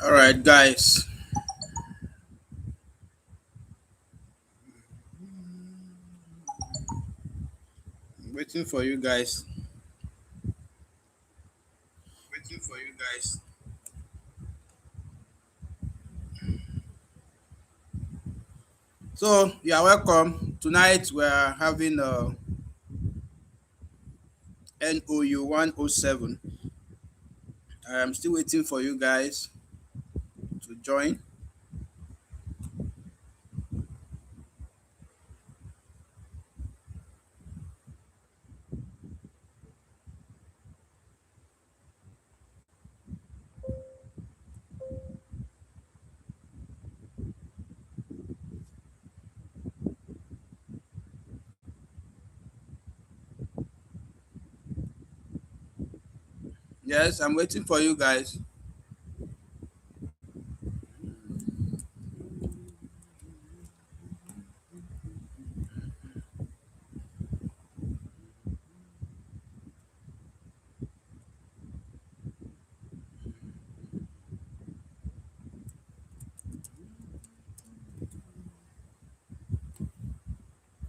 All right, guys. Waiting for you guys. Waiting for you guys. So you are welcome. Tonight we are having NOU 107. I am still waiting for you guys to join. Yes, I'm waiting for you guys.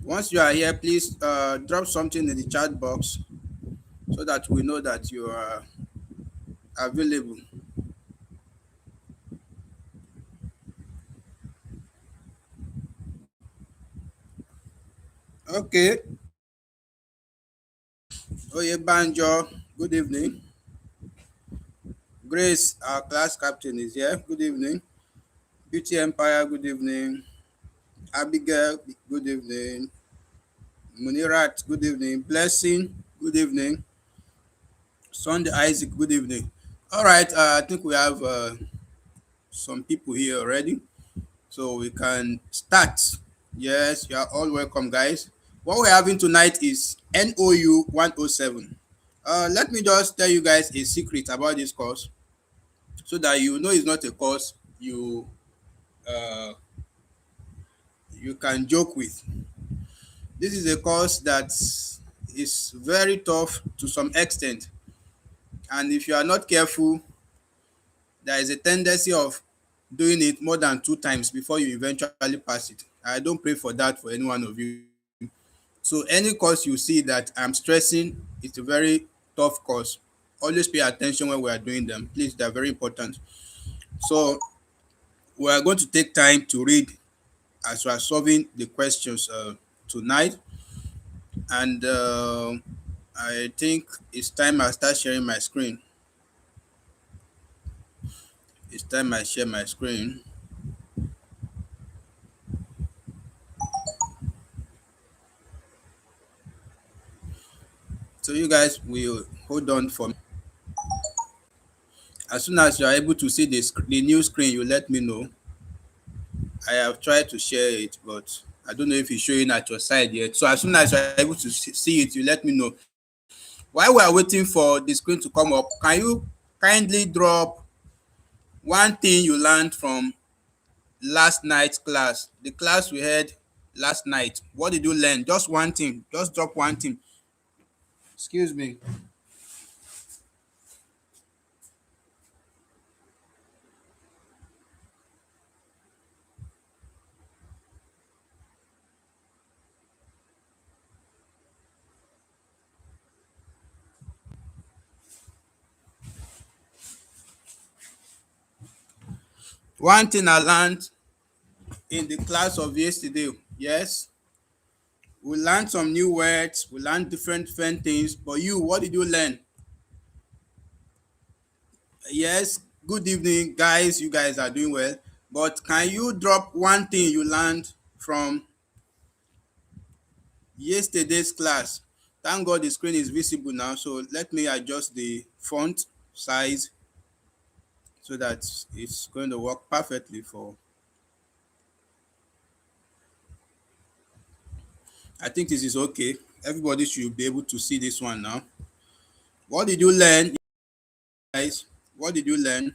Once you are here, please drop something in the chat box so that we know that you are available. Okay. Oye Banjo, good evening. Grace, our class captain, is here. Good evening. Beauty Empire, good evening. Abigail, good evening. Munirat, good evening. Blessing, good evening. Sunday Isaac, good evening. All right, I think we have some people here already, so we can start. Yes, you are all welcome, guys. What we're having tonight is NOU 107. Let me just tell you guys a secret about this course so that you know it's not a course uh, you can joke with. This is a course that is very tough to some extent, and if you are not careful, there is a tendency of doing it more than two times before you eventually pass it. I don't pray for that for any one of you. So any course you see that I'm stressing, it's a very tough course. Always pay attention when we are doing them. Please, they're very important. So we are going to take time to read as we are solving the questions tonight. And I think it's time I start sharing my screen. It's time I share my screen. So you guys will hold on for me. As soon as you are able to see the new screen, you let me know. I have tried to share it, but I don't know if it's showing at your side yet. So as soon as you are able to see it, you let me know. While we are waiting for the screen to come up, can you kindly drop one thing you learned from last night's class, the class we had last night? What did you learn? Just one thing. Just drop one thing. Excuse me. One thing I learned in the class of yesterday. Yes, we learned some new words. We learned different things. But you, what did you learn? Yes, good evening, guys. You guys are doing well. But can you drop one thing you learned from yesterday's class? Thank God the screen is visible now. So let me adjust the font size so that it's going to work perfectly for. I think this is okay. Everybody should be able to see this one now. What did you learn, guys? What did you learn?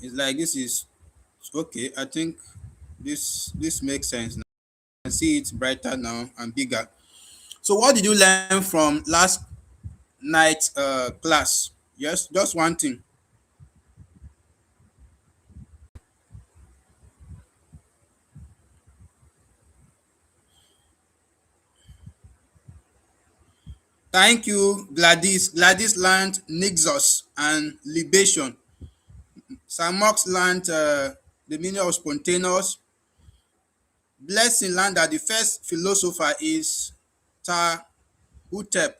It's like this is okay. I think this makes sense now. I can see it's brighter now and bigger. So what did you learn from last night class? Yes, just one thing. Thank you, Gladys. Gladys learned Nixos and libation. Sir Marx learned the meaning of spontaneous. Blessing learned that the first philosopher is Ta Hutep.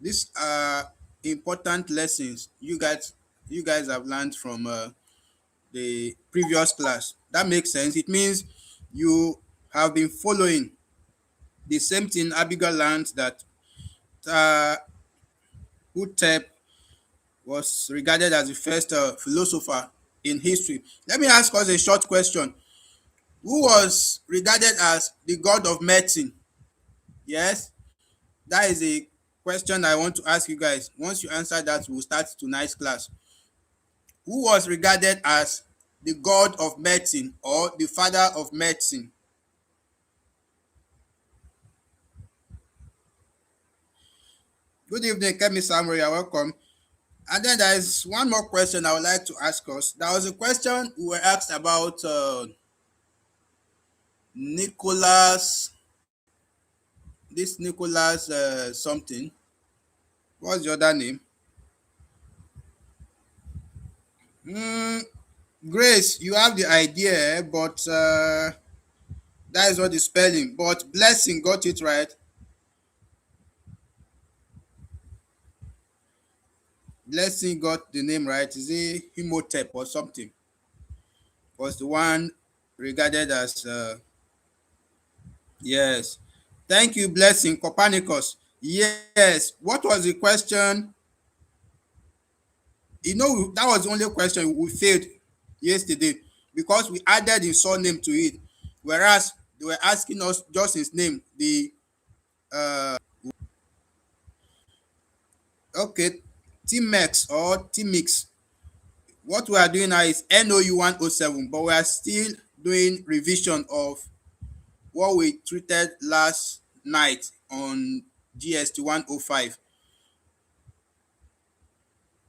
These are important lessons you guys have learned from the previous class. That makes sense. It means you have been following the same thing Abigail learned, that Ta Hutep was regarded as the first philosopher in history. Let me ask us a short question. Who was regarded as the god of medicine? Yes, that is a question I want to ask you guys. Once you answer that, we'll start tonight's class. Who was regarded as the god of medicine or the father of medicine? Good evening, Kemi Samuel. You're welcome. And then there is one more question I would like to ask us. There was a question we were asked about Nicholas, this Nicholas something. What's the other name? Mm, Grace, you have the idea, but that is what the spelling. But Blessing got it right. Blessing got the name right. Is it Himotep or something? Was the one regarded as yes. Thank you, Blessing. Copernicus. Yes. What was the question? That was the only question we failed yesterday because we added his surname to it, whereas they were asking us just his name. The okay, Tmex or Tmix. What we are doing now is NOU 107, but we are still doing revision of what we treated last night on GST 105.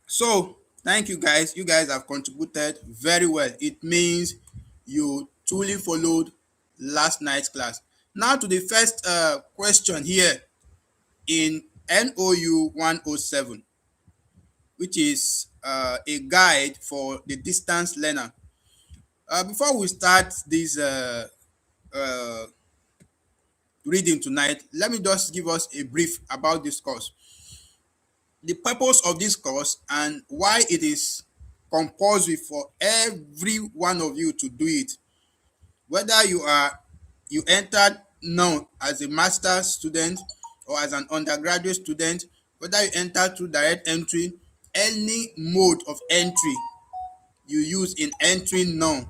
So thank you guys. You guys have contributed very well. It means you truly followed last night's class. Now to the first question here in NOU 107, which is a guide for the distance learner. Before we start this uh, reading tonight, let me just give us a brief about this course. The purpose of this course and why it is compulsory for every one of you to do it, whether you entered now as a master's student or as an undergraduate student, whether you enter through direct entry, any mode of entry you use in entering now,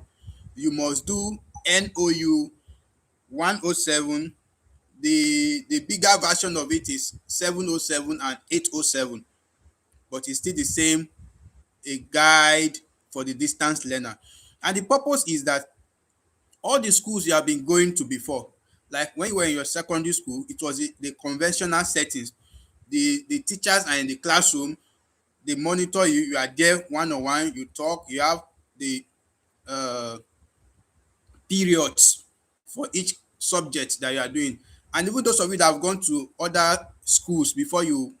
you must do NOU 107. The bigger version of it is 707 and 807, but it's still the same, a guide for the distance learner. And the purpose is that all the schools you have been going to before, like when you were in your secondary school, it was the conventional settings. The teachers are in the classroom, they monitor you, you are there one on one, you talk, you have the uh, periods for each subject that you are doing. And even those of you that have gone to other schools before you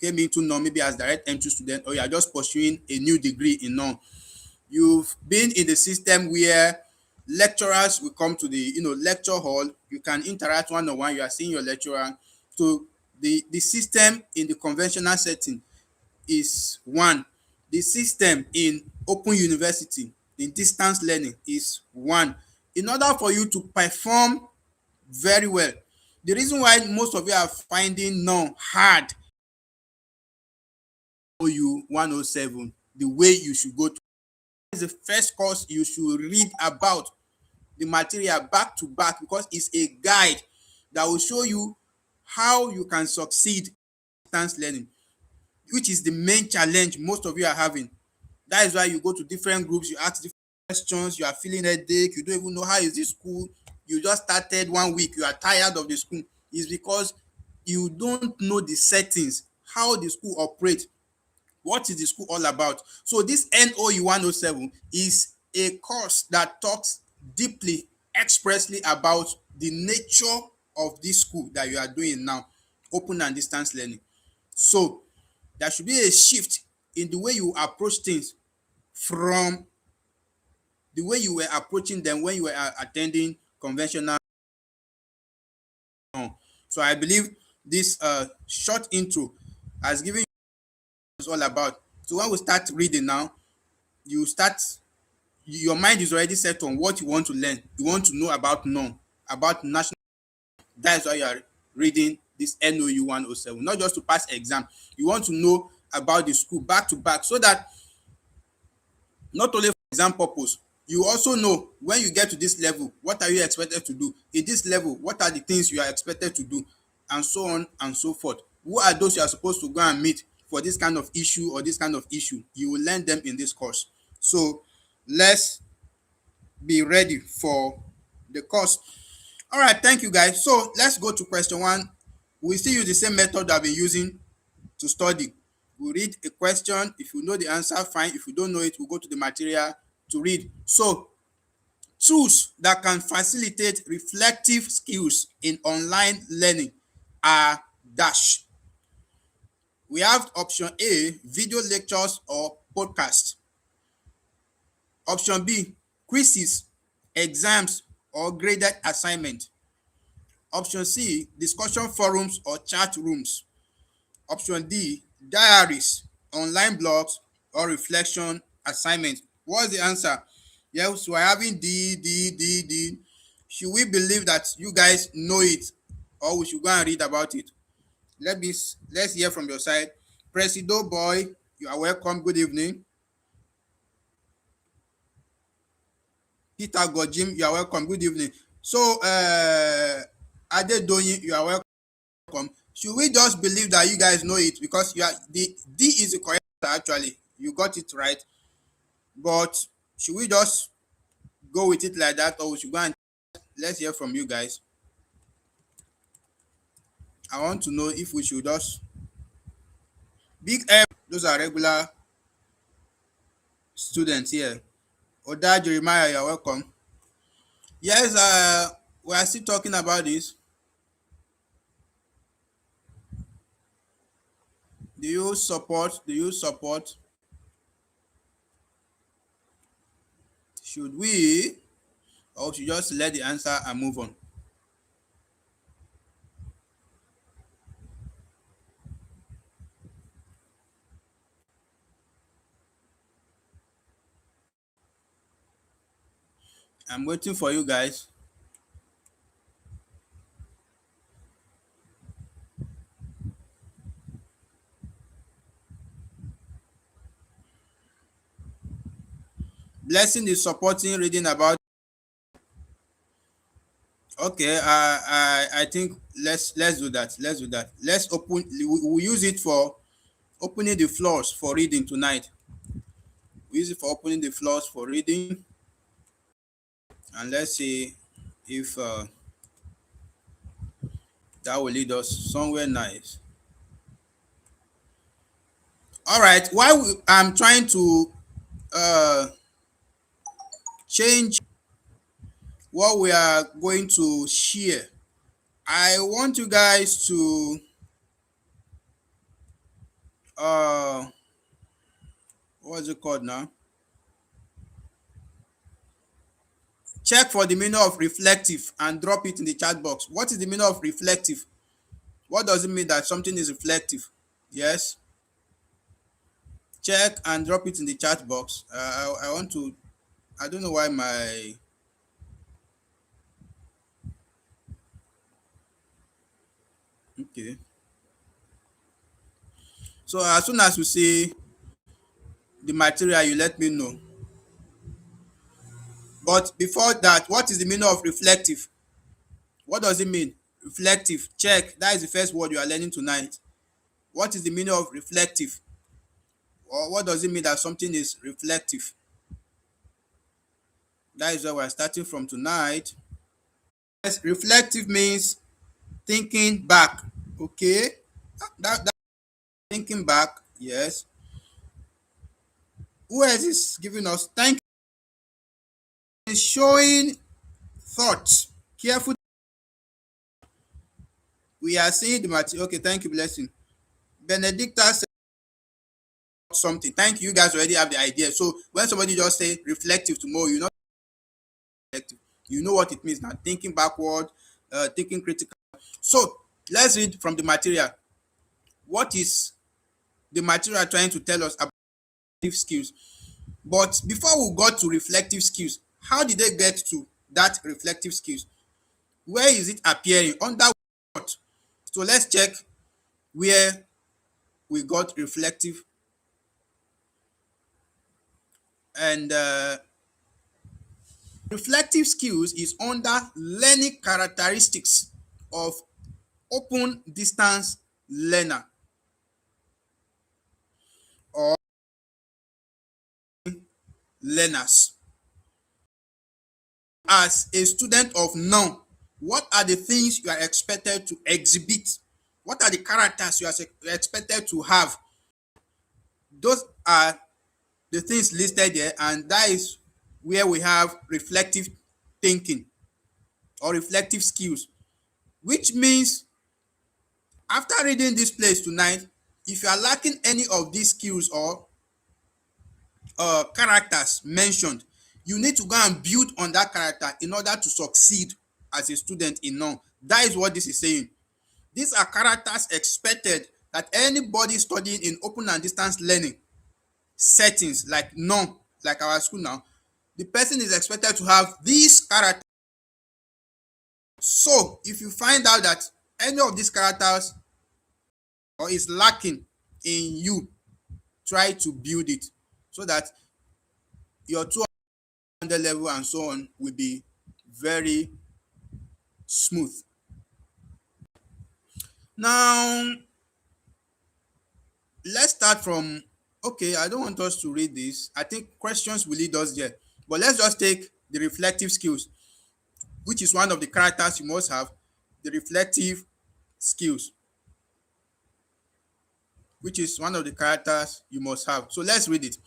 came into non, maybe as direct entry student, or you are just pursuing a new degree in non, you've been in the system where lecturers will come to the lecture hall, you can interact one on one, you are seeing your lecturer. So the system in the conventional setting is one. The system in open university, in distance learning, is one. In order for you to perform very well, the reason why most of you are finding now hard OU 107, the way you should go to is the first course you should read about the material back to back, because it's a guide that will show you how you can succeed in distance learning, which is the main challenge most of you are having. That is why you go to different groups, you ask different questions, you are feeling headache, you don't even know how is this school, you just started 1 week, you are tired of the school. is because you don't know the settings, how the school operates, what is the school all about. So this NOU 107 is a course that talks deeply, expressly about the nature of this school that you are doing now, open and distance learning. So there should be a shift in the way you approach things from the way you were approaching them when you were attending conventional. So I believe this short intro has given you what it's all about. So when we start reading now, you start, your mind is already set on what you want to learn. You want to know about NON, about national. That's why you are reading this NOU 107, not just to pass exam. You want to know about the school back to back, so that not only for exam purpose, you also know when you get to this level, what are you expected to do? In this level, what are the things you are expected to do? And so on and so forth. Who are those you are supposed to go and meet for this kind of issue or this kind of issue? You will learn them in this course. So let's be ready for the course. All right, thank you guys. So let's go to question one. We still use the same method that I've been using to study. We read a question. If you know the answer, fine. If you don't know it, we'll go to the material to read. So, tools that can facilitate reflective skills in online learning are dash. We have option A, video lectures or podcasts. Option B, quizzes, exams or graded assignment. Option C, discussion forums or chat rooms. Option D, diaries, online blogs or reflection assignment. What's the answer? Yes, we're having D. Should we believe that you guys know it, or we should go and read about it? Let's hear from your side. Presido boy, you are welcome. Good evening. Peter Gojim, you are welcome. Good evening. So, Adedoyin, you are welcome. Should we just believe that you guys know it, because you are the D is the correct answer, actually. You got it right. But should we just go with it like that, or we should go and let's hear from you guys? I want to know if we should just big F. Those are regular students here. Oda Jeremiah, you're welcome. Yes, we are still talking about this. Do you support? Should we, or should just let the answer and move on? I'm waiting for you guys. Blessing is supporting reading about. Okay, I think let's do that. Let's do that. Let's open. We use it for opening the floors for reading tonight. We use it for opening the floors for reading, and let's see if that will lead us somewhere nice. All right. While I'm trying to uh, change what we are going to share, I want you guys to what's it called now? Check for the meaning of reflective and drop it in the chat box. What is the meaning of reflective? What does it mean that something is reflective? Yes. Check and drop it in the chat box. I want to, I don't know why my, okay. So as soon as you see the material, you let me know. But before that, what is the meaning of reflective? What does it mean? Reflective. Check. That is the first word you are learning tonight. What is the meaning of reflective? Or what does it mean that something is reflective? That is where we're starting from tonight. Yes, reflective means thinking back. Okay, that thinking back. Yes. Who else is giving us? Thank you. Showing thoughts. Careful. We are seeing the material. Okay, thank you, blessing. Benedicta said something. Thank you. You guys already have the idea. So when somebody just say reflective tomorrow, you know reflective. You know what it means now. Thinking backward, thinking critical. So let's read from the material. What is the material trying to tell us about reflective skills? But before we got to reflective skills, how did they get to that reflective skills? Where is it appearing? Under what? So let's check where we got reflective. And reflective skills is under learning characteristics of open distance learner or learners. As a student of NOU, what are the things you are expected to exhibit? What are the characters you are expected to have? Those are the things listed there, and that is where we have reflective thinking or reflective skills, which means after reading this place tonight, if you are lacking any of these skills or characters mentioned, you need to go and build on that character in order to succeed as a student in NOU. That is what this is saying. These are characters expected that anybody studying in open and distance learning settings like NOU, like our school now, the person is expected to have these characters. So if you find out that any of these characters or is lacking in you, try to build it so that your 200 level and so on will be very smooth. Now let's start from, okay, I don't want us to read this. I think questions will lead us there, but let's just take the reflective skills, which is one of the characters you must have. The reflective skills, which is one of the characters you must have. So let's read it.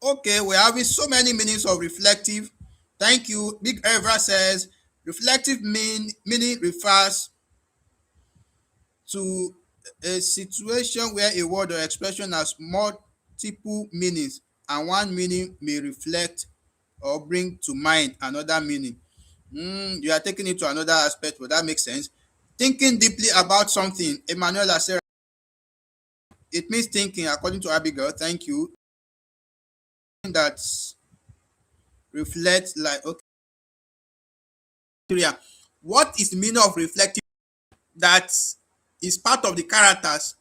Okay, we're having so many meanings of reflective. Thank you. Big Evra says reflective meaning refers to a situation where a word or expression has multiple meanings and one meaning may reflect or bring to mind another meaning. You are taking it to another aspect, but that makes sense. Thinking deeply about something. Emanuela Sarah. It means thinking, according to Abigail. Thank you. That reflects like, okay. What is the meaning of reflective? That is part of the characters.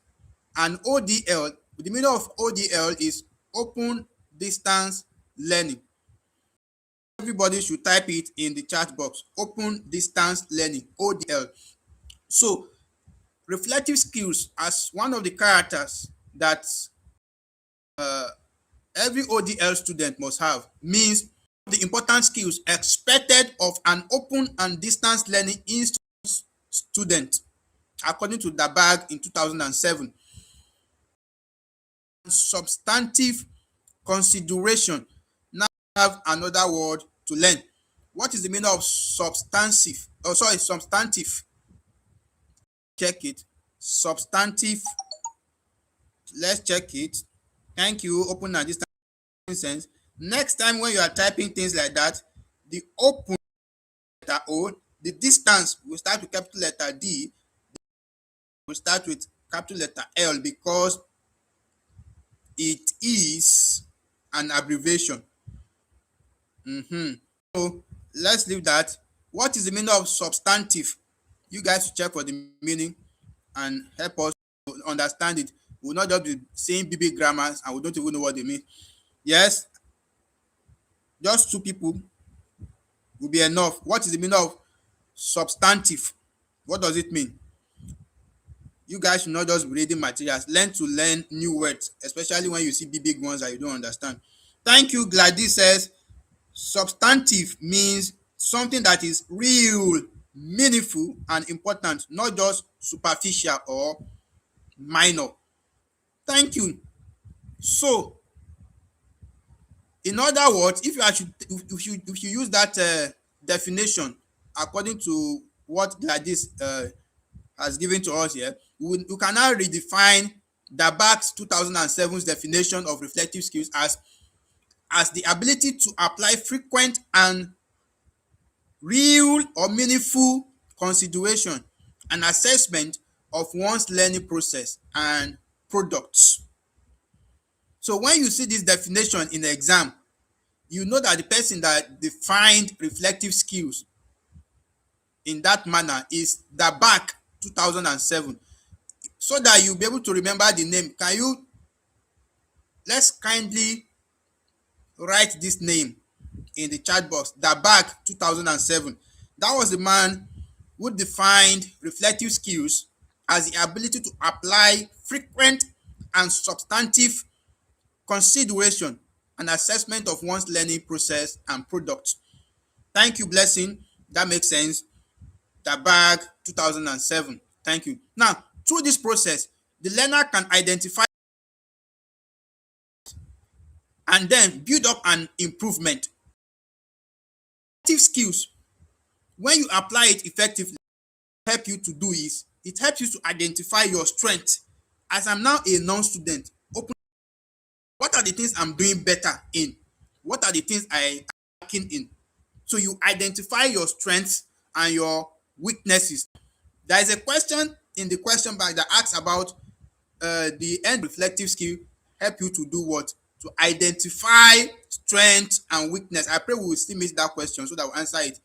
And ODL, the meaning of ODL is open distance learning. Everybody should type it in the chat box. Open distance learning, ODL. So reflective skills as one of the characters that every ODL student must have means the important skills expected of an open and distance learning institute student, according to Dabag in 2007. Substantive consideration. Now we have another word to learn. What is the meaning of substantive? Oh, sorry, substantive. Check it. Substantive. Let's check it. Thank you. Open and distance sense. Next time when you are typing things like that, the open letter O, the distance will start with capital letter D, will start with capital letter L because it is an abbreviation. So let's leave that. What is the meaning of substantive? You guys check for the meaning and help us understand it. We will not just be saying BB grammars and we don't even know what they mean. Yes, just two people will be enough. What is the meaning of substantive? What does it mean? You guys should not just be reading materials. Learn to learn new words, especially when you see big ones that you don't understand. Thank you. Gladys says substantive means something that is real, meaningful and important, not just superficial or minor. Thank you. So, in other words, if you actually if you use that definition according to what Gladys has given to us here, we can now redefine Dabak's 2007's definition of reflective skills as the ability to apply frequent and real or meaningful consideration and assessment of one's learning process and products. So when you see this definition in the exam, you know that the person that defined reflective skills in that manner is Dabak 2007. So that you'll be able to remember the name, let's kindly write this name in the chat box. Dabak 2007. That was the man who defined reflective skills as the ability to apply frequent and substantive consideration and assessment of one's learning process and product. Thank you, Blessing. That makes sense. Dabak 2007. Thank you. Now, through this process, the learner can identify and then build up an improvement. Reflective skills, when you apply it effectively, help you to do is it helps you to identify your strength. As I'm now a non-student, what are the things I'm doing better in? What are the things I am lacking in? So you identify your strengths and your weaknesses. There is a question in the question bank that asks about the end reflective skill help you to do what? To identify strength and weakness. I pray we will still miss that question so that we'll answer it.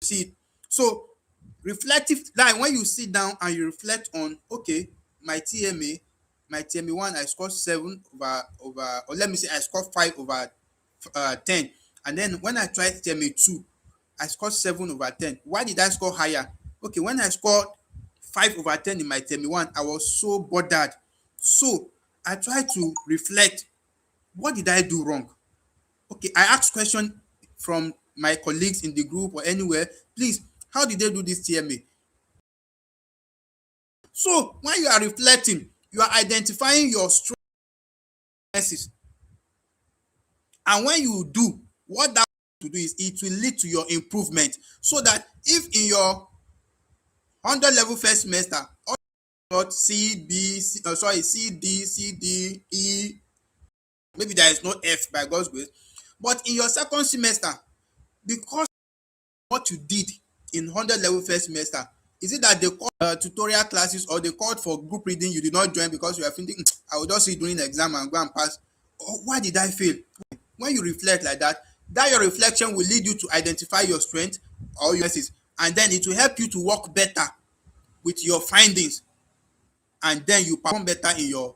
See it. So reflective, like when you sit down and you reflect on, okay, my TMA 1, I scored 7 over, or let me say I scored 5 over 10. And then when I tried TMA 2, I scored 7 over 10. Why did I score higher? Okay, when I scored 5 over 10 in my TMA 1, I was so bothered. So I tried to reflect, what did I do wrong? Okay, I asked question from my colleagues in the group or anywhere, please, how did they do this TMA? So when you are reflecting, you are identifying your strengths. And when you do, what that to do is it will lead to your improvement. So that if in your 100 level first semester, all C, B, C, C, D, C, D, E, maybe there is no F by God's grace. But in your second semester, because what you did in 100 level first semester, is it that they called tutorial classes or they called for group reading, you did not join because you are thinking, I will just see during the exam and go and pass? Or why did I fail? When you reflect like that, your reflection will lead you to identify your strength or your weaknesses, and then it will help you to work better with your findings, and then you perform better in your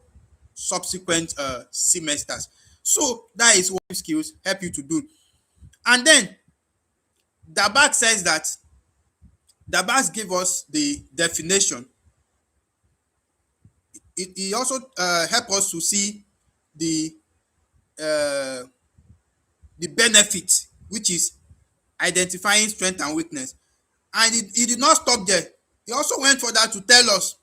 subsequent semesters. So that is what skills help you to do. And then Dabak says that Dabak gave us the definition. It also help us to see the uh, the benefit, which is identifying strength and weakness. And he did not stop there. He also went further to tell us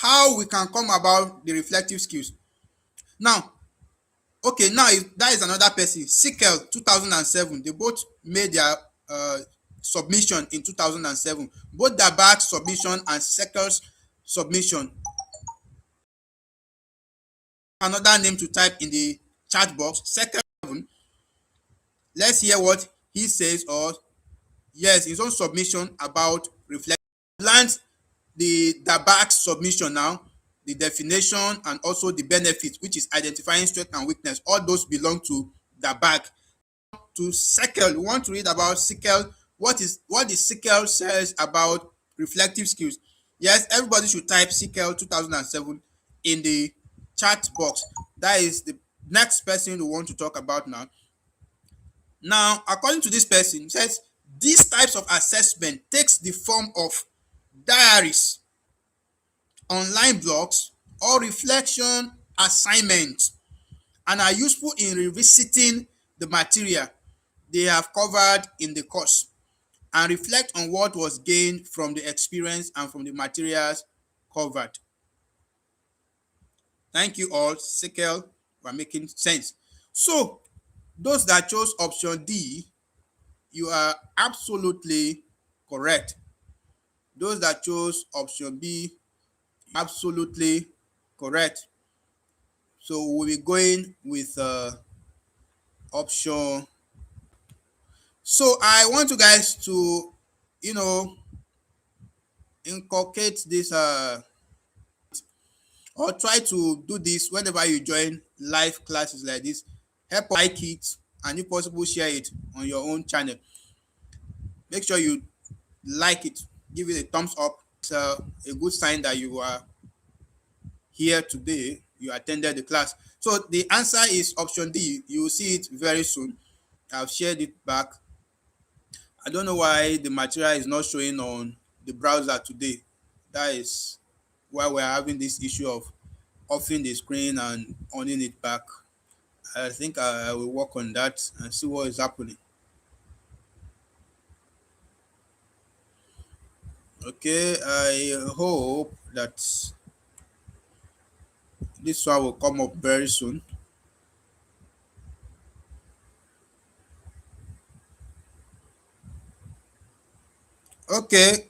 how we can come about the reflective skills. Now, okay, now that is another person, Sikel 2007. They both made their submission in 2007. Both Dabak's submission and Sikel's submission. Another name to type in the chat box, Sikel. Let's hear what he says, or yes, his own submission about reflection. Learned the Dabak submission now, the definition and also the benefit, which is identifying strength and weakness. All those belong to Dabak. To Sikel, we want to read about Sikel. What the Sikel says about reflective skills. Yes, everybody should type Sikel 2007 in the chat box. That is the next person we want to talk about now. Now, according to this person, it says these types of assessment takes the form of diaries, online blogs, or reflection assignments, and are useful in revisiting the material they have covered in the course. and reflect on what was gained from the experience and from the materials covered. Thank you all. Sekel, we're making sense. So, those that chose option D, you are absolutely correct. Those that chose option B, absolutely correct. So we'll be going with option. So I want you guys to, you know, inculcate this or try to do this whenever you join live classes like this. Help like it and if possible share it on your own channel. Make sure you like it, give it a thumbs up. It's a good sign that you are here today, you attended the class. So the answer is option D. You will see it very soon. I've shared it back. I don't know why the material is not showing on the browser today. That is why we're having this issue of offing the screen and owning it back. I think I will work on that and see what is happening. Okay, I hope that this one will come up very soon. Okay,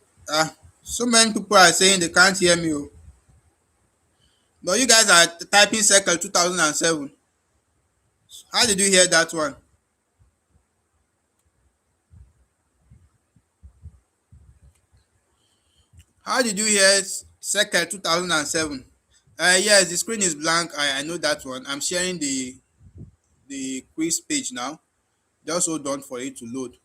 so many people are saying they can't hear me. Oh. But you guys are typing circle 2007. How did you hear that one? How did you hear circle 2007? Yes, the screen is blank. I know that one. I'm sharing the quiz page now. Just hold on for it to load.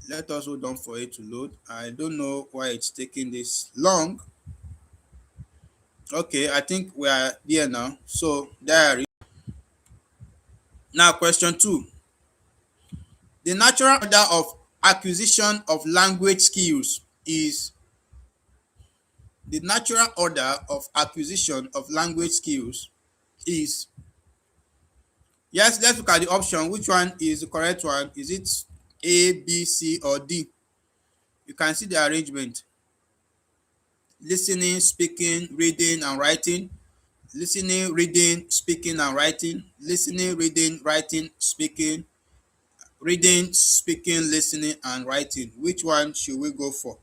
Let us hold on for it to load. I don't know why it's taking this long. Okay, I think we are there now. So there. Now question 2. The natural order of acquisition of language skills is the natural order of acquisition of language skills is. Yes, let's look at the option. Which one is the correct one? Is it A, B, C, or D? You can see the arrangement. Listening, speaking, reading, and writing. Listening, reading, speaking, and writing. Listening, reading, writing, speaking. Reading, speaking, listening, and writing. Which one should we go for?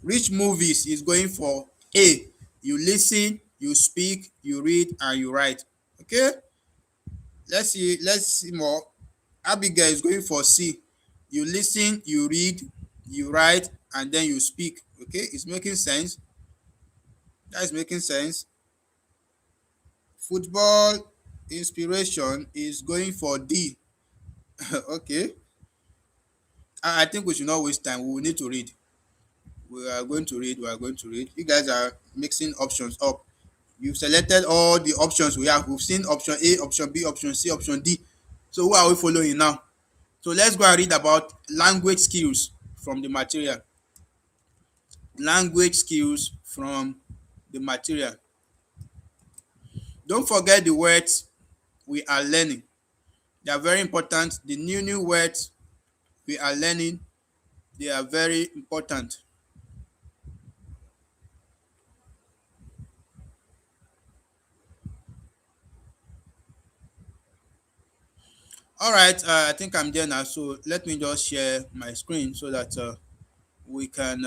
Which movies is going for A? You listen, you speak, you read, and you write. Okay, let's see more. Abigail is going for C. You listen, you read, you write, and then you speak. Okay, it's making sense. That is making sense. Football inspiration is going for D. Okay, I think we should not waste time. We will need to read. We are going to read. We are going to read. You guys are mixing options up. You've selected all the options we have. We've seen option A, option B, option C, option D. So who are we following now? So let's go and read about language skills from the material. Language skills from the material. Don't forget the words we are learning. They are very important. The new words we are learning, they are very important. All right, I think I'm there now. So let me just share my screen so that we can.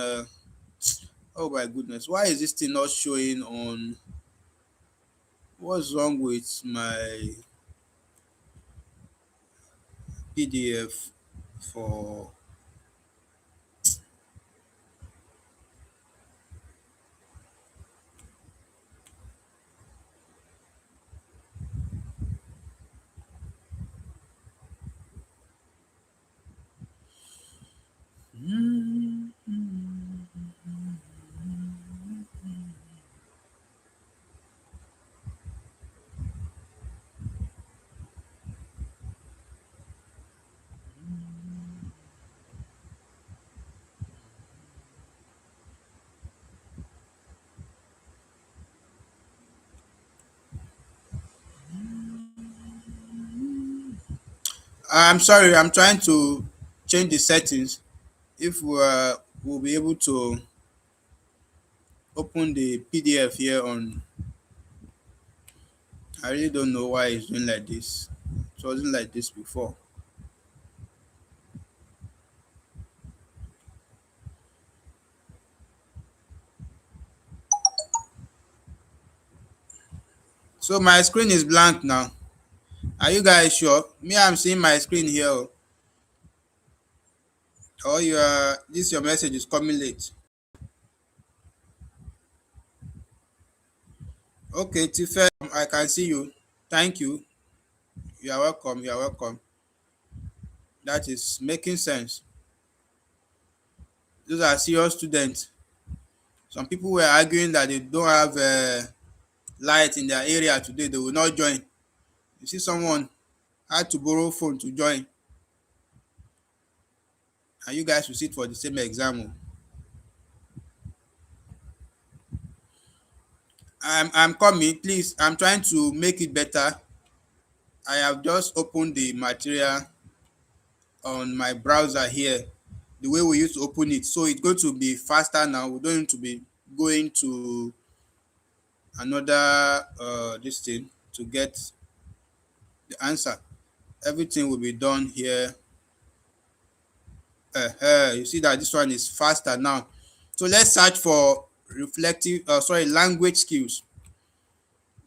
Oh my goodness, why is this thing not showing on? What's wrong with my PDF for? I'm sorry, I'm trying to change the settings. If we'll be able to open the PDF here on, I really don't know why it's doing like this. It wasn't like this before. So my screen is blank now. Are you guys sure? Me, I'm seeing my screen here. Or your message is coming late. Okay, Tife, I can see you. Thank you. You are welcome. You are welcome. That is making sense. Those are serious students. Some people were arguing that they don't have light in their area today. They will not join. You see, someone had to borrow phone to join, and you guys will sit for the same exam. Oh. I'm coming. Please, I'm trying to make it better. I have just opened the material on my browser here, the way we used to open it. So it's going to be faster now. We don't need to be going to another this thing to get the answer. Everything will be done here. You see that this one is faster now. So let's search for language skills.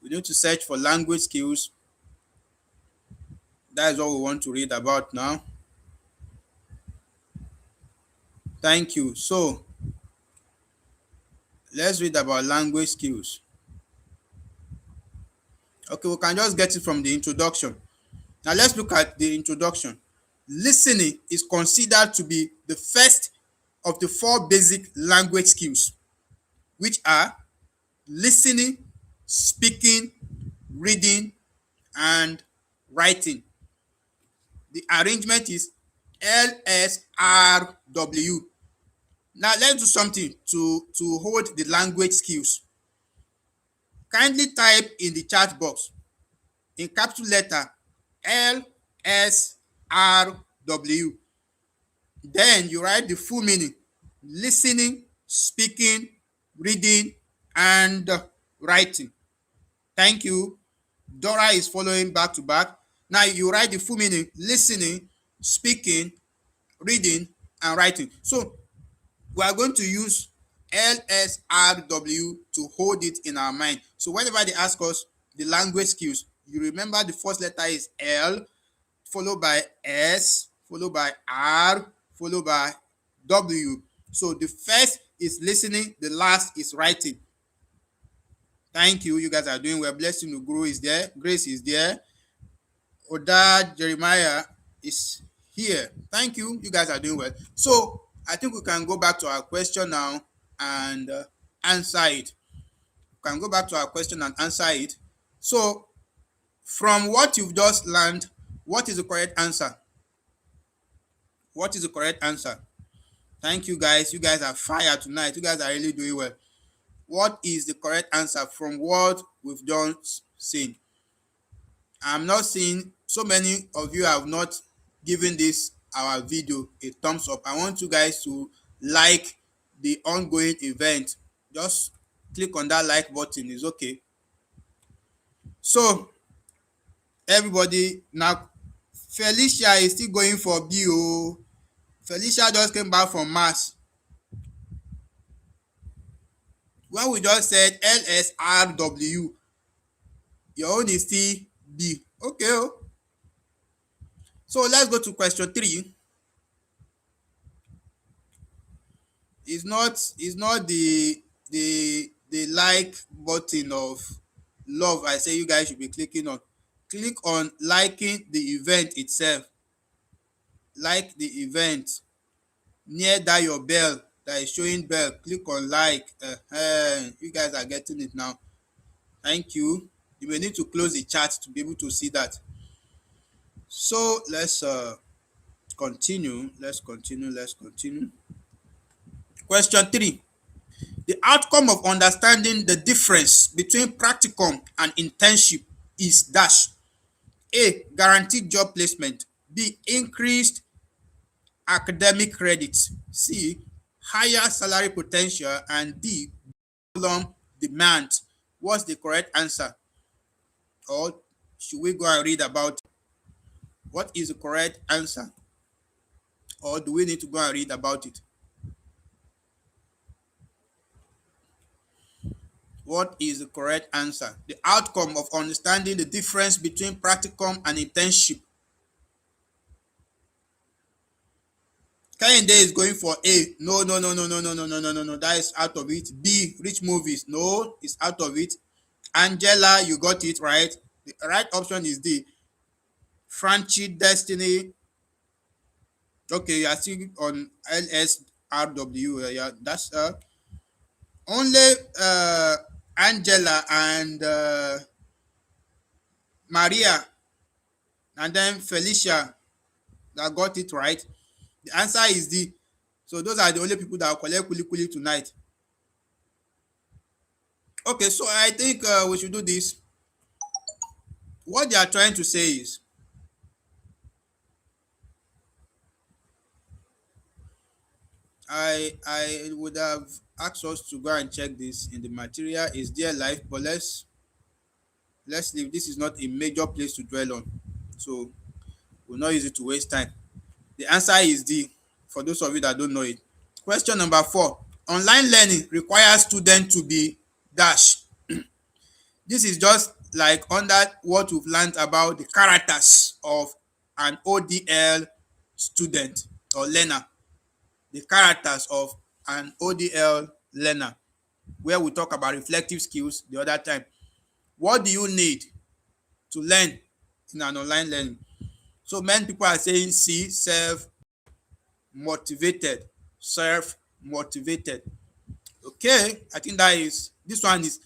We need to search for language skills. That is what we want to read about now. Thank you. So let's read about language skills. Okay, we can just get it from the introduction. Now let's look at the introduction. Listening is considered to be the first of the four basic language skills, which are listening, speaking, reading, and writing. The arrangement is LSRW. Now let's do something to hold the language skills. Kindly type in the chat box in capital letter LSRW. Then you write the full meaning: listening, speaking, reading, and writing. Thank you. Dora is following back to back. Now you write the full meaning: listening, speaking, reading, and writing. So we are going to use LSRW to hold it in our mind. So whenever they ask us the language skills, you remember the first letter is L, followed by S, followed by R, followed by W. So the first is listening, the last is writing. Thank you. You guys are doing well. Blessing to grow is there. Grace is there. Oda Jeremiah is here. Thank you. You guys are doing well. So I think we can go back to our question now and answer it. We can go back to our question and answer it. So from what you've just learned, what is the correct answer? What is the correct answer? Thank you, guys. You guys are fire tonight. You guys are really doing well. What is the correct answer from what we've just seen? I'm not seeing so many of you have not given this our video a thumbs up. I want you guys to like the ongoing event. Just click on that like button. It's okay. So everybody now, Felicia is still going for B. Felicia just came back from mass. When we just said LSRW, your own is still B. Okay. So let's go to question 3. It's not the like button of love I say you guys should be clicking on. Click on liking the event itself. Like the event near that your bell that is showing bell. Click on like. You guys are getting it now. Thank you. You may need to close the chat to be able to see that. So let's continue. Let's continue. Question 3. The outcome of understanding the difference between practicum and internship is dash. A. Guaranteed job placement. B, increased academic credits. C, higher salary potential. And D, long demand. What's the correct answer? Or should we go and read about what is the correct answer? Or do we need to go and read about it? What is the correct answer? The outcome of understanding the difference between practicum and internship. Kehinde is going for A. No, no, no, no, no, no, no, no, no, no, no. That is out of it. B, rich movies. No, it's out of it. Angela, you got it right. The right option is D. Franchi Destiny. Okay, you are still on LSRW. Yeah, that's only Angela and Maria and then Felicia that got it right. The answer is D. So those are the only people that will collect kuli kuli tonight. Okay, so I think we should do this. What they are trying to say is, I would have asked us to go and check this in the material. Is there life? But let's leave. This is not a major place to dwell on, so we'll not use it to waste time. The answer is D. For those of you that don't know it. Question number 4. Online learning requires students to be dash. This is just like under what we've learned about the characters of an ODL student or learner. The characters of an ODL learner, where we talk about reflective skills the other time. What do you need to learn in an online learning? So many people are saying C, self-motivated. Self-motivated. Okay, I think that is, this one is,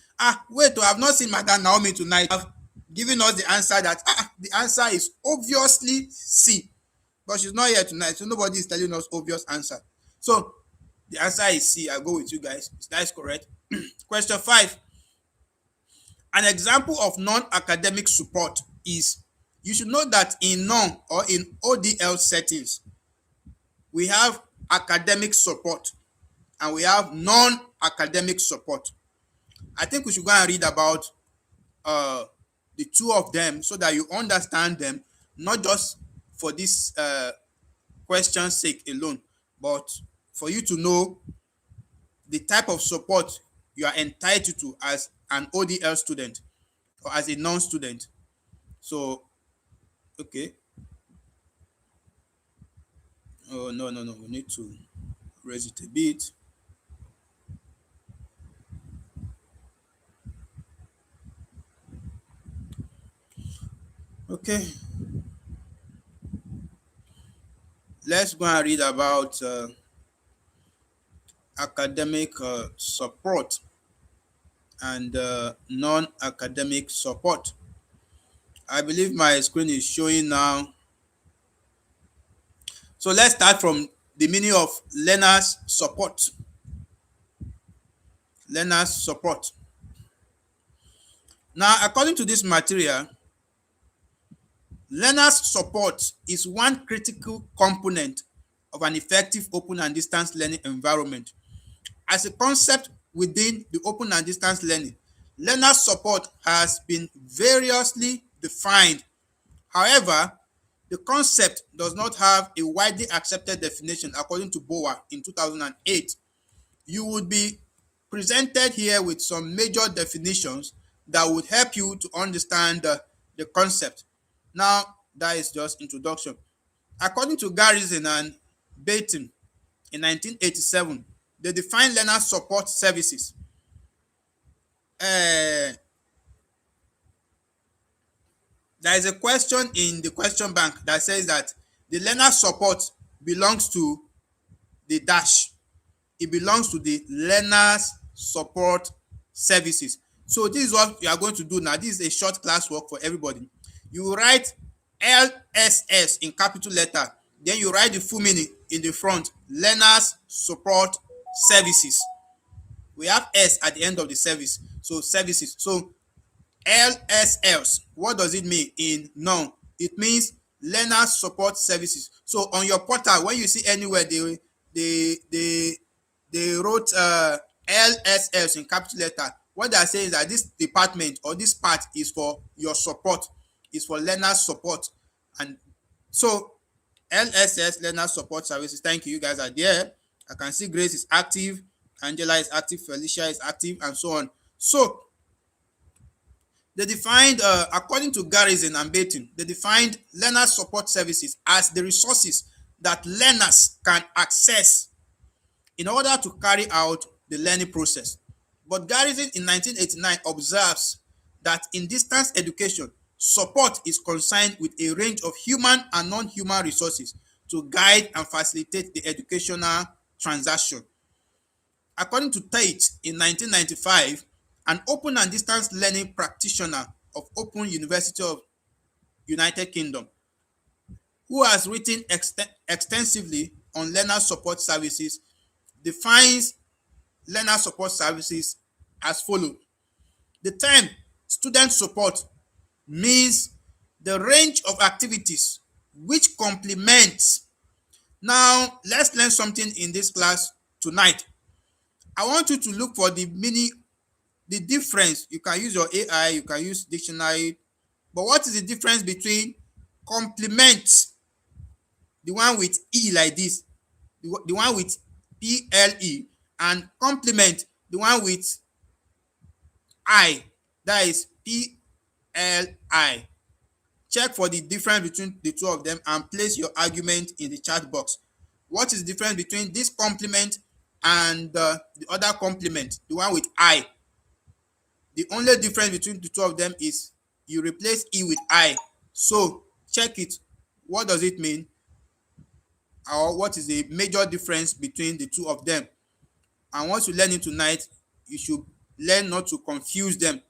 wait, I have not seen Madam Naomi tonight. Have given us the answer that, the answer is obviously C. But she's not here tonight, so nobody is telling us obvious answer. So the answer is C. I go with you guys. That is correct. Question 5. An example of non-academic support is, you should know that in non or in ODL settings, we have academic support and we have non-academic support. I think we should go and read about the two of them so that you understand them, not just for this question's sake alone, but for you to know the type of support you are entitled to as an ODL student or as a non-student. So, okay. Oh, no, no, no. We need to raise it a bit. Okay. Let's go and read about academic support and non-academic support. I believe my screen is showing now. So let's start from the meaning of learners support. Learners support. Now, according to this material, learners support is one critical component of an effective open and distance learning environment. As a concept within the open and distance learning, learner support has been variously defined. However, the concept does not have a widely accepted definition according to Bower in 2008. You would be presented here with some major definitions that would help you to understand the concept. Now, that is just introduction. According to Garrison and Baton in 1987, they define learner support services. There is a question in the question bank that says that the learner support belongs to the dash. It belongs to the learners support services. So this is what you are going to do now. This is a short class work for everybody. You write LSS in capital letter, then you write the full meaning in the front, learners support services. We have S at the end of the service, so services. So LSS, what does it mean in noun? It means learner support services. So on your portal, when you see anywhere they wrote LSS in capital letter, what they are saying is that this department or this part is for your support, is for learner support. And so LSS, learner support services. Thank you, you guys are there. I can see Grace is active, Angela is active, Felicia is active, and so on. So they defined, according to Garrison and Baton, they defined learner support services as the resources that learners can access in order to carry out the learning process. But Garrison in 1989 observes that in distance education, support is concerned with a range of human and non-human resources to guide and facilitate the educational transaction. According to Tate in 1995, an open and distance learning practitioner of Open University of United Kingdom, who has written extensively on learner support services, defines learner support services as follows. The term student support means the range of activities which complements. Now, let's learn something in this class tonight. I want you to look for the difference. You can use your AI, you can use dictionary, but what is the difference between complement, the one with E like this, the one with PLE, and complement, the one with I, that is PLI. Check for the difference between the two of them and place your argument in the chat box. What is the difference between this complement and the other complement, the one with I? The only difference between the two of them is you replace E with I. So check it. What does it mean? Or what is the major difference between the two of them? And once you learn it tonight, you should learn not to confuse them.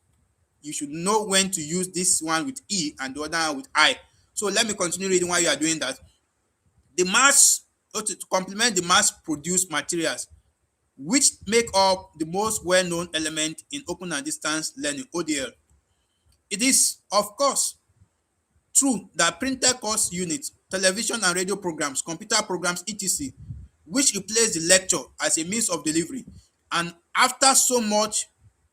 You should know when to use this one with E and the other one with I. So let me continue reading while you are doing that. The mass, to complement the mass-produced materials, which make up the most well-known element in open and distance learning, ODL. It is, of course, true that printed course units, television and radio programs, computer programs, etc., which replace the lecture as a means of delivery, and after so much,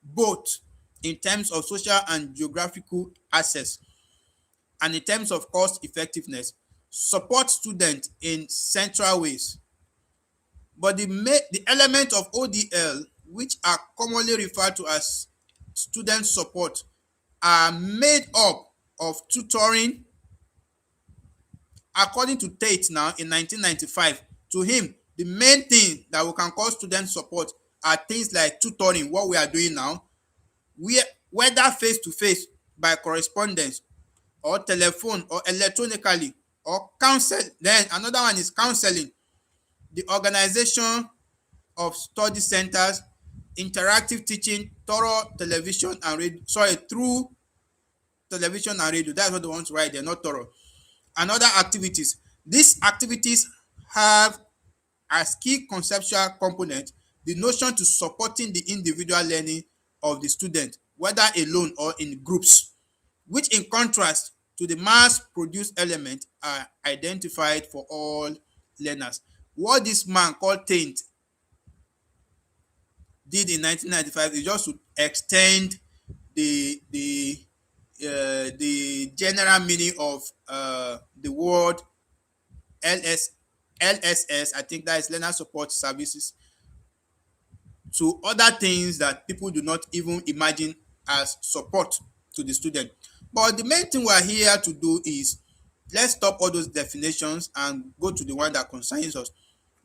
both in terms of social and geographical access and in terms of cost effectiveness, support students in central ways. But the element of ODL, which are commonly referred to as student support, are made up of tutoring. According to Tate now in 1995, to him, the main thing that we can call student support are things like tutoring, what we are doing now, whether face-to-face, by correspondence, or telephone, or electronically, or counsel. Then another one is counseling, the organization of study centers, interactive teaching, thorough television and radio, through television and radio. That's what they want to write. They're not thorough. And other activities. These activities have as key conceptual component the notion to supporting the individual learning of the student, whether alone or in groups, which in contrast to the mass-produced element are identified for all learners. What this man called Tate did in 1995 is just to extend the general meaning of the word LSS, I think that is learner support services, to other things that people do not even imagine as support to the student. But the main thing we are here to do is, let's stop all those definitions and go to the one that concerns us.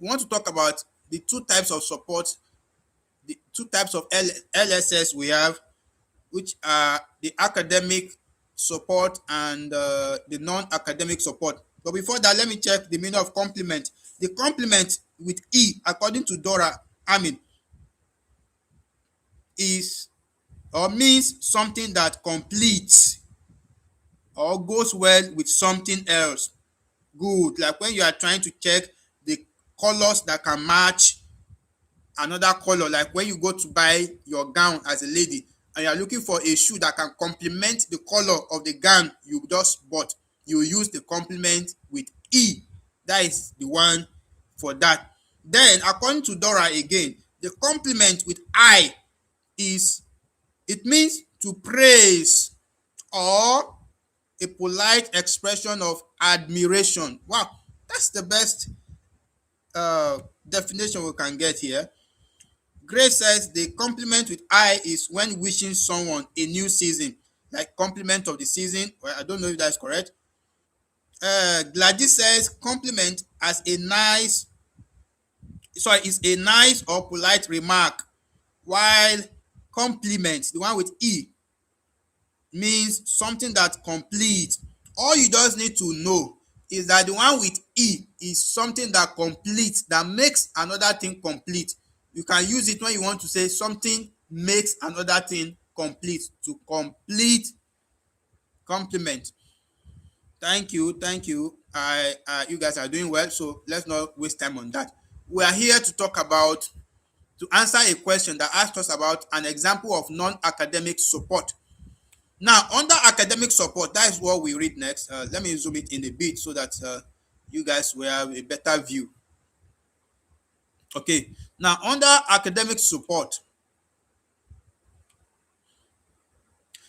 We want to talk about the two types of support, the two types of LSS we have, which are the academic support and the non-academic support. But before that, let me check the meaning of complement. The complement with E, according to Dora Amin, is or means something that completes or goes well with something else. Good. Like when you are trying to check the colors that can match another color, like when you go to buy your gown as a lady and you are looking for a shoe that can complement the color of the gown you just bought, you use the complement with E. That is the one for that. Then, according to Dora again, the complement with I is, it means to praise or a polite expression of admiration. Wow, that's the best definition we can get here. Grace says the compliment with I is when wishing someone a new season, like compliment of the season. Well, I don't know if that's correct. Gladys says compliment as a nice, sorry, is a nice or polite remark, while compliment, the one with E, means something that complete. All you just need to know is that the one with E is something that completes, that makes another thing complete. You can use it when you want to say something makes another thing complete, to complete complement. Thank you, thank you. You guys are doing well, so let's not waste time on that. We are here to talk about, to answer a question that asked us about an example of non-academic support. Now, under academic support, that is what we read next. Let me zoom it in a bit so that you guys will have a better view. Okay, now under academic support,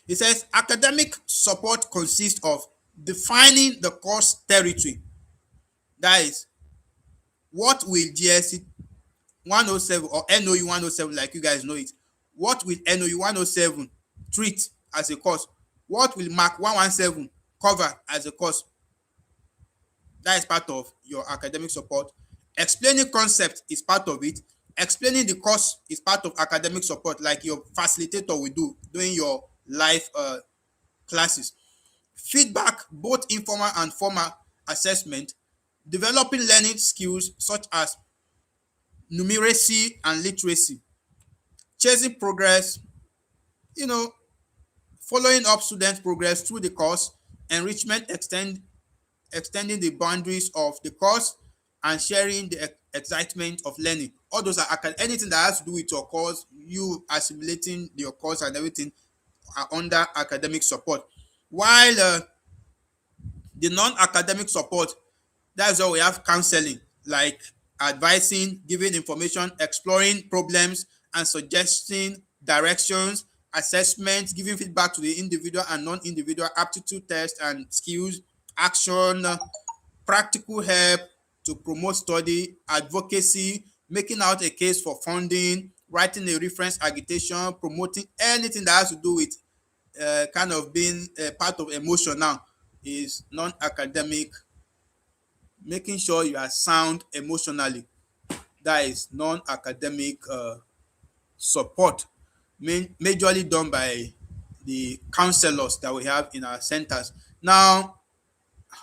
it says academic support consists of defining the course territory. That is, what will GSC 107 or NOU 107, like you guys know it, what will NOU 107 treat as a course? What will Mark 117 cover as a course? That is part of your academic support. Explaining concept is part of it. Explaining the course is part of academic support, like your facilitator will do during your live classes. Feedback, both informal and formal assessment. Developing learning skills such as numeracy and literacy. Chasing progress, you know, following up student progress through the course. Enrichment, extending the boundaries of the course, and sharing the excitement of learning. All those are anything that has to do with your course, you assimilating your course and everything, are under academic support. While the non-academic support, that's where we have counseling, like advising, giving information, exploring problems, and suggesting directions, assessment, giving feedback to the individual and non-individual, aptitude tests and skills, action, practical help to promote study, advocacy, making out a case for funding, writing a reference agitation, promoting anything that has to do with kind of being part of emotion now is non-academic. Making sure you are sound emotionally, that is non-academic support, majorly done by the counselors that we have in our centers. Now,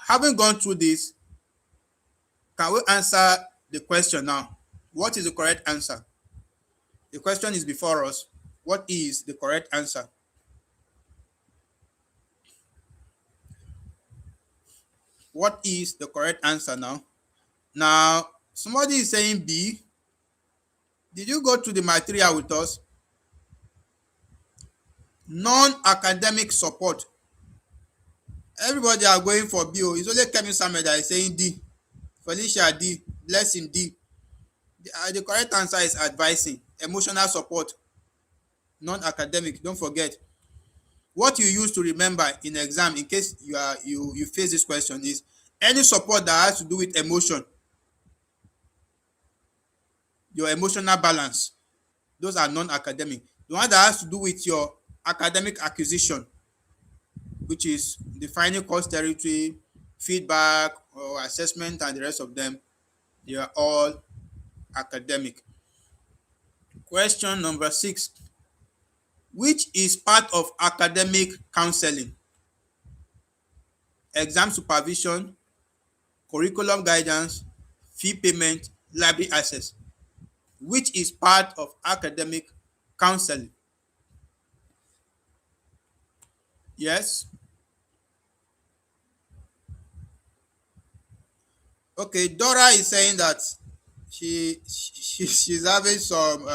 having gone through this, can we answer the question now? What is the correct answer? The question is before us. What is the correct answer? What is the correct answer now? Now, somebody is saying B. Did you go to the material with us? Non-academic support. Everybody are going for B. It's only Kemi Samuel that is saying D. Felicia D. Blessing D. The correct answer is advising, emotional support, non-academic. Don't forget. What you use to remember in exam, in case you face this question, is any support that has to do with emotion, your emotional balance. Those are non-academic. The one that has to do with your academic acquisition, which is defining course territory, feedback or assessment, and the rest of them, they are all academic. Question number 6. Which is part of academic counseling? Exam supervision, curriculum guidance, fee payment, library access. Which is part of academic counseling? Yes. Okay, Dora is saying that she's having some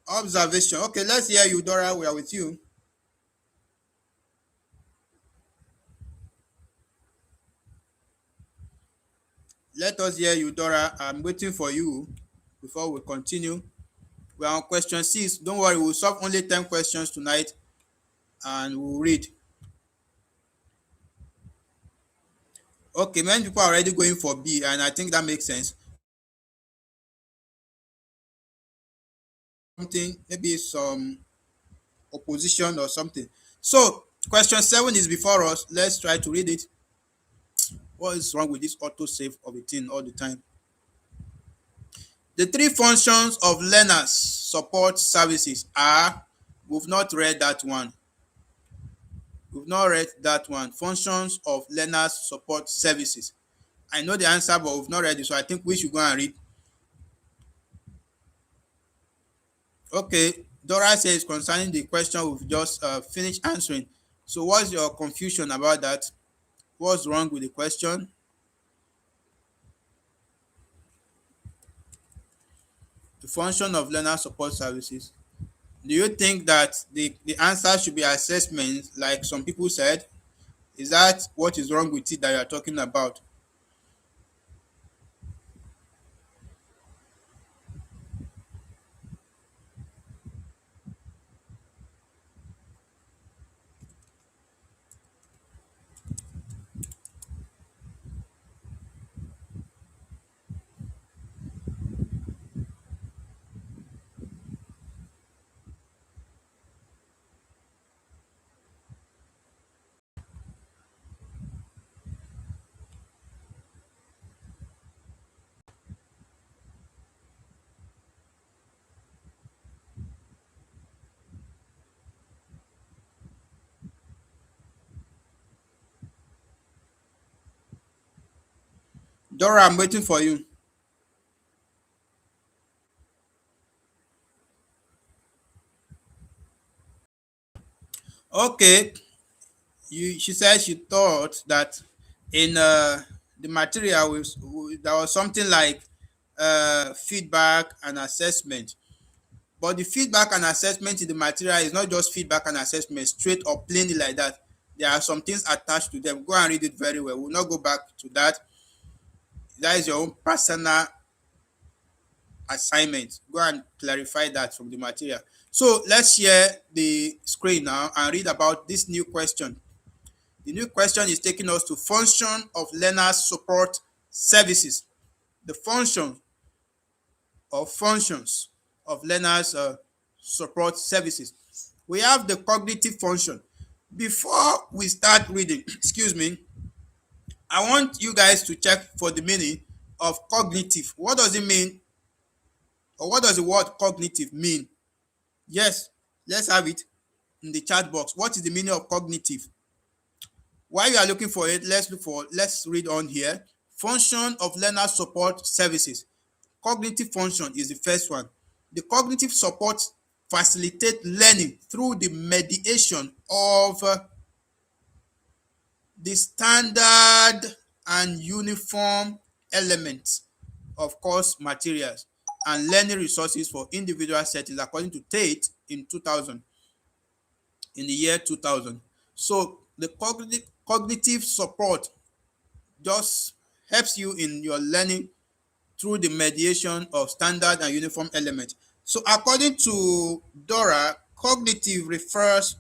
observation. Okay, let's hear you, Dora. We are with you. Let us hear you, Dora. I'm waiting for you before we continue. We're on question 6. Don't worry, we'll solve only 10 questions tonight and we'll read. Okay, many people are already going for B, and I think that makes sense. Something, maybe some opposition or something. So, question 7 is before us. Let's try to read it. What is wrong with this auto save of a thing all the time? The three functions of learners support services are, we've not read that one. We've not read that one. Functions of learners support services. I know the answer, but we've not read it, so I think we should go and read. Okay, Dora says concerning the question we've just finished answering. So, what's your confusion about that? What's wrong with the question? The function of learner support services. Do you think that the answer should be assessment, like some people said? Is that what is wrong with it that you are talking about? Dora, I'm waiting for you. Okay, she said she thought that in the material there was something like feedback and assessment. But the feedback and assessment in the material is not just feedback and assessment straight or plainly like that. There are some things attached to them. Go and read it very well. We'll not go back to that. That is your own personal assignment. Go and clarify that from the material. So let's share the screen now and read about this new question. The new question is taking us to function of learners support services. The function or functions of learners support services. We have the cognitive function. Before we start reading, excuse me, I want you guys to check for the meaning of cognitive. What does it mean? Or what does the word cognitive mean? Yes, let's have it in the chat box. What is the meaning of cognitive? While you are looking for it, let's read on here. Function of learner support services. Cognitive function is the first one. The cognitive support facilitate learning through the mediation of the standard and uniform elements of course materials and learning resources for individual settings according to Tate in 2000, in the year 2000. So the cognitive support just helps you in your learning through the mediation of standard and uniform elements. So according to Dora, cognitive refers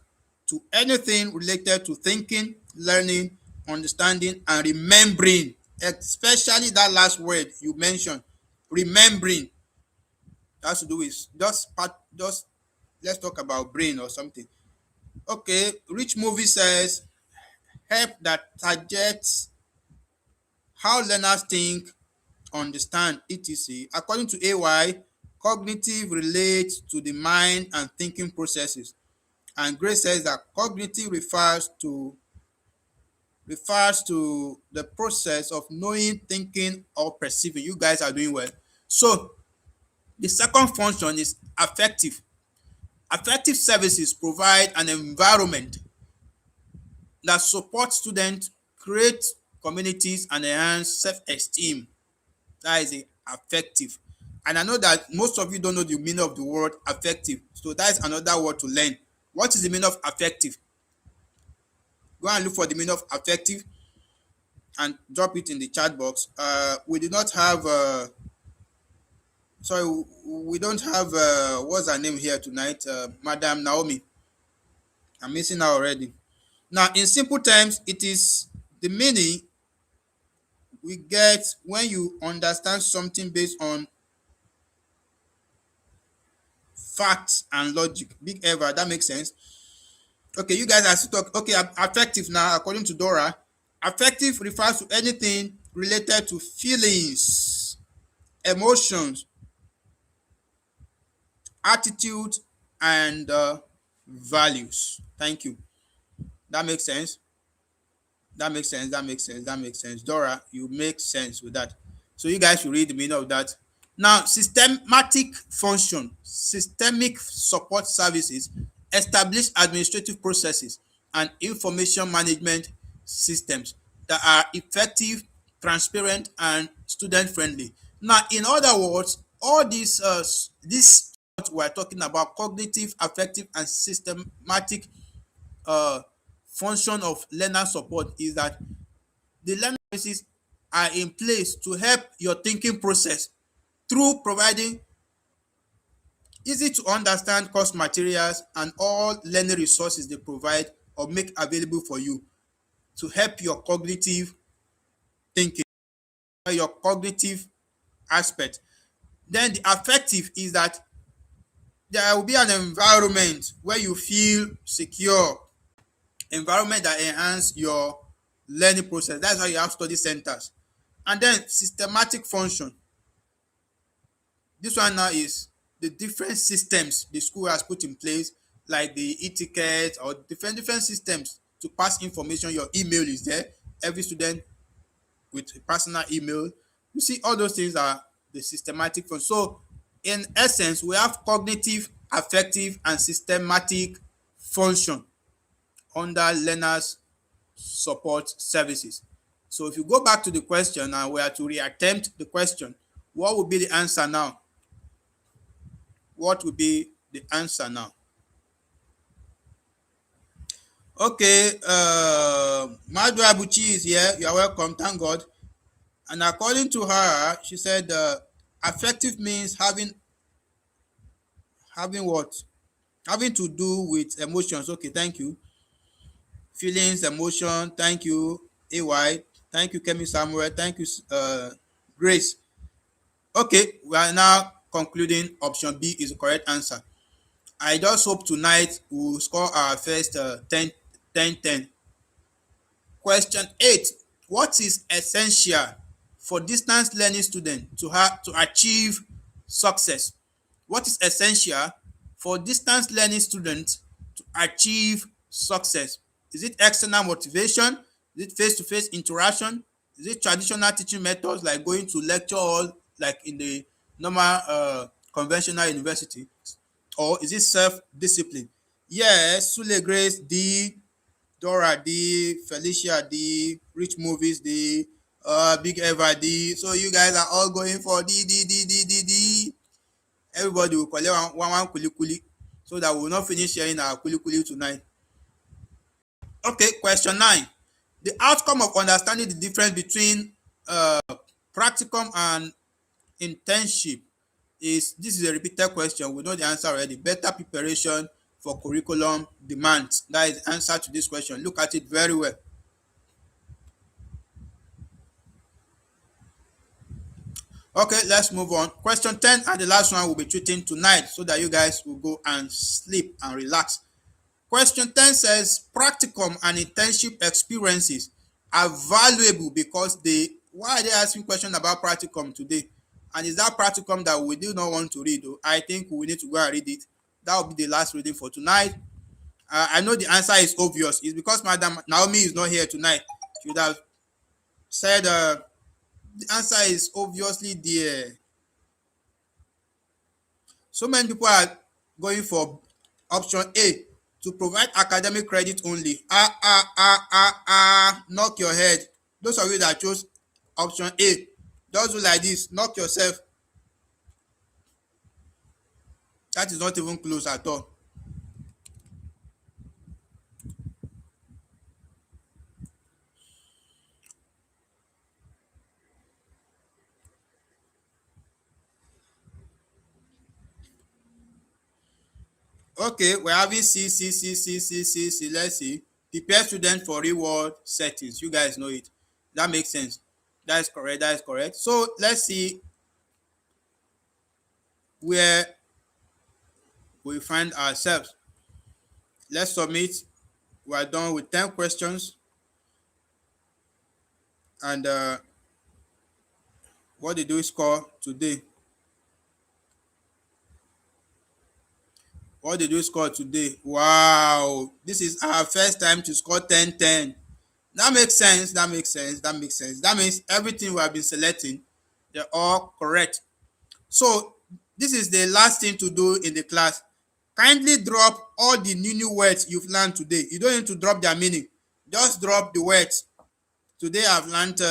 to anything related to thinking, learning, understanding, and remembering, especially that last word you mentioned, remembering. That has to do with just let's talk about brain or something. Okay, Rich Movie says help that targets how learners think, understand, etc. According to AY, cognitive relates to the mind and thinking processes. And Grace says that cognitive refers to the process of knowing, thinking, or perceiving. You guys are doing well. So the second function is affective. Affective services provide an environment that supports students, create communities, and enhance self-esteem. That is affective. And I know that most of you don't know the meaning of the word affective. So that is another word to learn. What is the meaning of affective? Go and look for the meaning of affective. and drop it in the chat box. We did not have sorry, we don't have what's her name here tonight, Madam Naomi. I'm missing her already. Now, in simple terms, it is the meaning we get when you understand something based on facts and logic. Big ever, that makes sense. Okay, you guys are still talking. Okay, affective now, according to Dora. Affective refers to anything related to feelings, emotions, attitude, and values. Thank you. That makes sense. That makes sense. That makes sense. That makes sense. Dora, you make sense with that. So you guys should read the meaning of that. Now, systemic support services establish administrative processes and information management systems that are effective, transparent, and student friendly. Now, in other words, all these what we're talking about, cognitive, affective, and systematic uh, function of learner support, is that the learning services are in place to help your thinking process through providing easy to understand course materials and all learning resources they provide or make available for you to help your cognitive thinking, your cognitive aspect. Then the affective is that there will be an environment where you feel secure, environment that enhance your learning process. That's why you have study centers. And then systematic function. This one now is the different systems the school has put in place, like the e-ticket or different systems to pass information. Your email is there. Every student with a personal email. You see, all those things are the systematic function. So, in essence, we have cognitive, affective, and systematic function under learners support services. So if you go back to the question and we are to reattempt the question, what would be the answer now? What would be the answer now? Okay, Madu Abuchi is here. You are welcome. Thank God. And according to her, she said affective means having what? Having to do with emotions. Okay, thank you. Feelings, emotion. Thank you, AY. Thank you, Kemi Samuel. Thank you, Grace. Okay, we are now concluding option B is the correct answer. I just hope tonight we'll score our first 10. Question 8. What is essential for distance learning students to achieve success? What is essential for distance learning students to achieve success? Is it external motivation? Is it face-to-face interaction? Is it traditional teaching methods like going to lecture hall like in the normal conventional university? Or is it self-discipline? Yes, Sule Grace D, Dora D, Felicia D, Rich Movies D, Big Eva D. So you guys are all going for D. Everybody will collect one kuli kuli so that we will not finish sharing our kuli kuli tonight. Okay, question 9. The outcome of understanding the difference between practicum and internship this is a repeated question. We know the answer already. Better preparation for curriculum demands. That is the answer to this question. Look at it very well. Okay, let's move on. Question 10 and the last one we'll be treating tonight so that you guys will go and sleep and relax. Question 10 says practicum and internship experiences are valuable because why are they asking questions about practicum today? And is that practicum that we do not want to read? I think we need to go and read it. That will be the last reading for tonight. I know the answer is obvious. It's because Madam Naomi is not here tonight. She would have said the answer is obviously there. So many people are going for option A, to provide academic credit only. Knock your head. Those of you that chose option A, just do like this, knock yourself. That is not even close at all. Okay, we're having C. Let's see. Prepare student for real world settings. You guys know it. That makes sense. That is correct. That is correct. So let's see where we find ourselves. Let's submit. We are done with 10 questions. And what did we score today? What did we score today? Wow. This is our first time to score 10-10. That makes sense. That makes sense. That makes sense. That means everything we have been selecting, they're all correct. So this is the last thing to do in the class. Kindly drop all the new words you've learned today. You don't need to drop their meaning. Just drop the words. Today I've learned,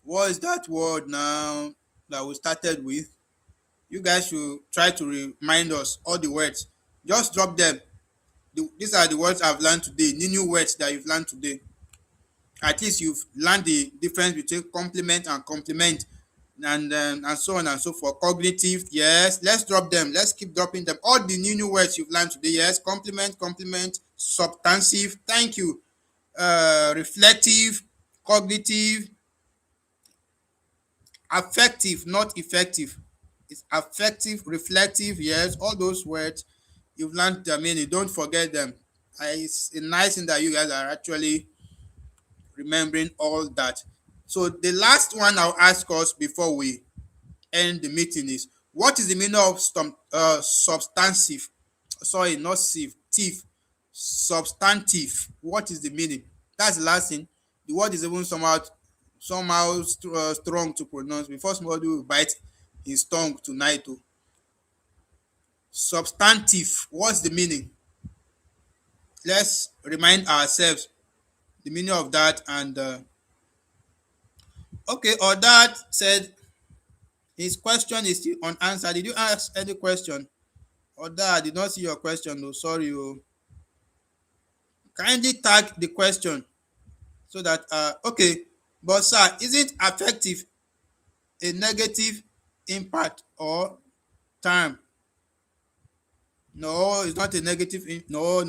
what is that word now that we started with? You guys should try to remind us all the words. Just drop them. These are the words I've learned today, new words that you've learned today. At least you've learned the difference between complement and complement, and so on and so forth. Cognitive, yes. Let's drop them. Let's keep dropping them. All the new words you've learned today, yes. Complement, substantive. Thank you. Reflective, cognitive, affective, not effective. It's affective, reflective, yes. All those words you've learned their meaning. Don't forget them. It's a nice thing that you guys are actually remembering all that. So the last one I'll ask us before we end the meeting is, what is the meaning of substantive? Sorry, not sieve, thief. Substantive. What is the meaning? That's the last thing. The word is even somehow strong to pronounce. Before somebody will bite his tongue tonight. Oh. Substantive. What's the meaning? Let's remind ourselves the meaning of that. And okay, or that said his question is still unanswered. Did you ask any question? Or that I did not see your question. No, sorry. Oh. Kindly tag the question so that okay. But sir, isn't affective a negative impact or term? No, it's not a negative. No.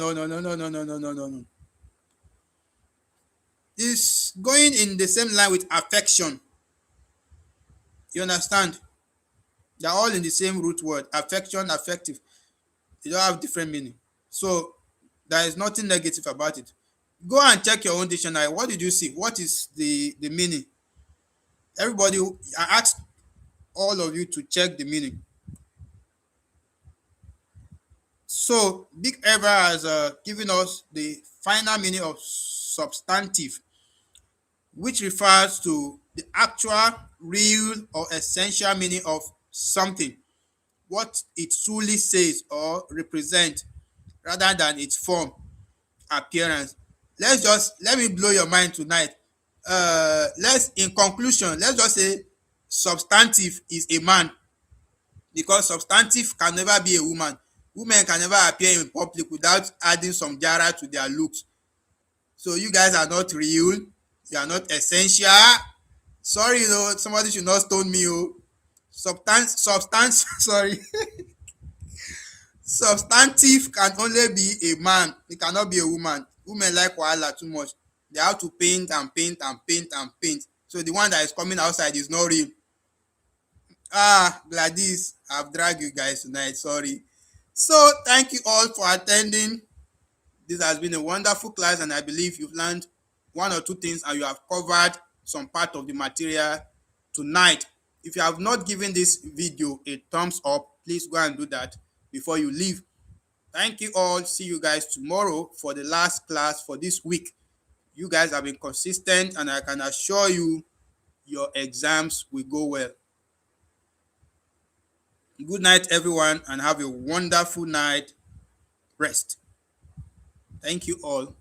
It's going in the same line with affection. You understand? They're all in the same root word. Affection, affective. They don't have different meaning. So there is nothing negative about it. Go and check your own dictionary. What did you see? What is the meaning? Everybody, I asked all of you to check the meaning. So Big Eva has given us the final meaning of substantive, which refers to the actual, real, or essential meaning of something, what it truly says or represents, rather than its form, appearance. Let me blow your mind tonight. Let's In conclusion, let's just say substantive is a man, because substantive can never be a woman. Women can never appear in public without adding some jara to their looks. So you guys are not real. You are not essential. Sorry, though, somebody should not stone me. Oh, substance. Sorry, substantive can only be a man. It cannot be a woman. Women like wahala too much. They have to paint and paint and paint and paint. So the one that is coming outside is not real. Gladys, I've dragged you guys tonight. Sorry. So thank you all for attending. This has been a wonderful class, and I believe you've learned one or two things and you have covered some part of the material tonight. If you have not given this video a thumbs up, please go and do that before you leave. Thank you all. See you guys tomorrow for the last class for this week. You guys have been consistent, and I can assure you your exams will go well. Good night, everyone, and have a wonderful night rest. Thank you all.